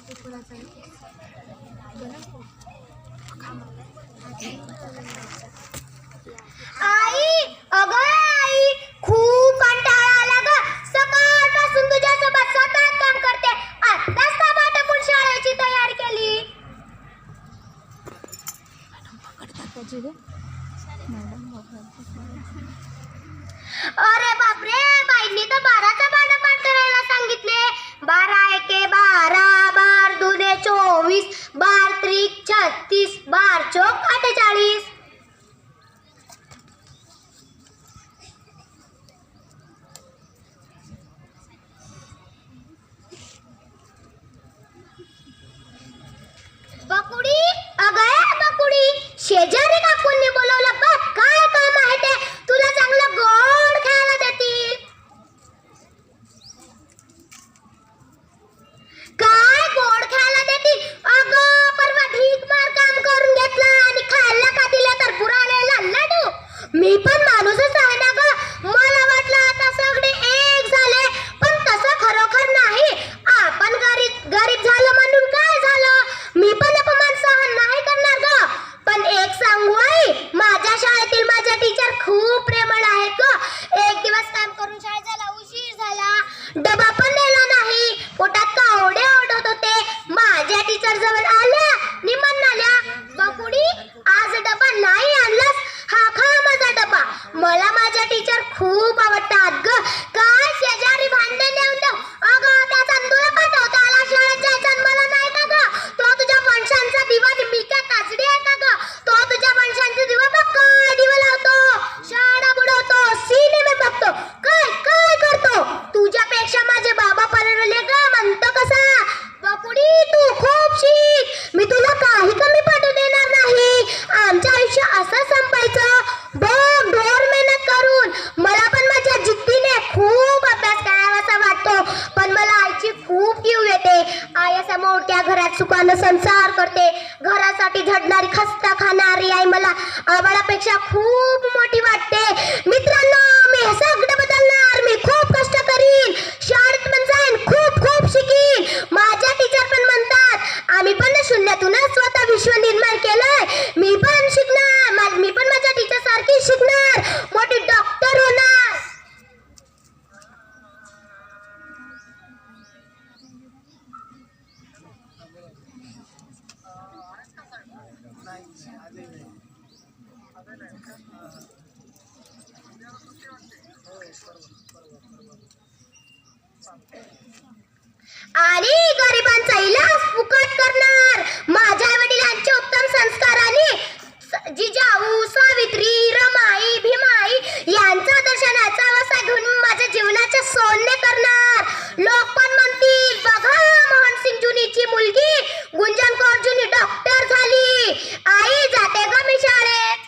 आई, अगं आई, खूप कंटाळा आला ग. सकाळपासून तुझ्यासोबत सतत काम करते. आत्ताच टमाटर शाळेची तयारी केली. अरे बापरे, बाईंनी तर 12चा पाठ करायला सांगितले. 12 एके 12, 12 दुने 24, 12 त्रिक 36, 12 चौक 48. बकुडी, अगं बकुडी, शेजारी काकूंनी बोलवलं बघ. काय काम आहे ते? तुला चांगलं गोड खायला देतील. काय गोड खायला देतील? अगं परवा ढीक मार काम करून घेतला आणि खायला का दिलं तर पुराणेला लाडू. मी पण माणूसच आहे ना ग. मला वाटलं आता सगळे एक झाले, पण तसं खरोखर नाही. आपण गरीब झालो म्हणून काय झालं? मी पण अपमान सहन नाही करणार ग. पण एक सांगू आई, माझ्या शाळेतील माझ्या टीचर खूप प्रेमळ आहेत ग. एक दिवस काम करून शाळेत जायला उशीर झाला, डबा पण नेला नाही. पोटात कावडे ओढत होते. माझ्या टीचर जवळ आल्या नि म्हणाल्या, बकुडी आज डबा नाही आणलास, हा खा माझा डबा. मला माझ्या टीचर खूप आवडतात ग. काय शेजारी भांडे नेऊन देऊ? अगं त्या चंदूला पाठवता आला शाळेत जायचं मला नाही का ग? तो तुझ्या वंशांचा दिवा, मी काय काजडी आहे का ग? तो तुझ्या वंशांचा दिवा बघ, काय दिवा लावतो, शाळा बुडवतो, सिनेमे बघतो, काय काय करतो. तुझ्यापेक्षा माझे बाबा परवडले ग म्हणतो कसा. बकुडी तू खूप शिक, मी तुला काही कमी पडू देणार नाही. आमचं आयुष्य असं संपायचं बघ, ढोर मेहनत करून. मला पण माझ्या जिद्दीने खूप अभ्यास करावासा वाटतो, पण मला आईची खूप कीव येते. आई असा मोठ्या घरात सुखानं संसार करते. घरासाठी झडणारी खस्ता खाणारी आई मला आबाळापेक्षा खूप मोठी वाटते. मित्रांनो, मी हे सगळं बदलणार. मी खूप कष्ट करीन, शाळेत पण जाईन, खूप खूप शिकीन. माझ्या टीचर पण म्हणतात आम्ही पण शून्यातूनच स्वतः विश्व निर्माण केलंय. मी पण शिकणार, मी पण माझ्या टीचर सारखी शिकणार, मोठी डॉक्टर होणार. आणि गरिबांचा इलाज फुकट करणार. माझ्या वडिलांचे उत्तम संस्काराने जिजाऊ, सावित्री, रमाई, भीमाई यांचा दर्शनाचा वसा घेऊन माझ्या जीवनाचे सोने करणार. लोक पण म्हणतील बघा, मोहनसिंग जुनीची मुलगी गुंजन कौर जुनी डॉक्टर झाली. आई जाते ग मी शाळेत.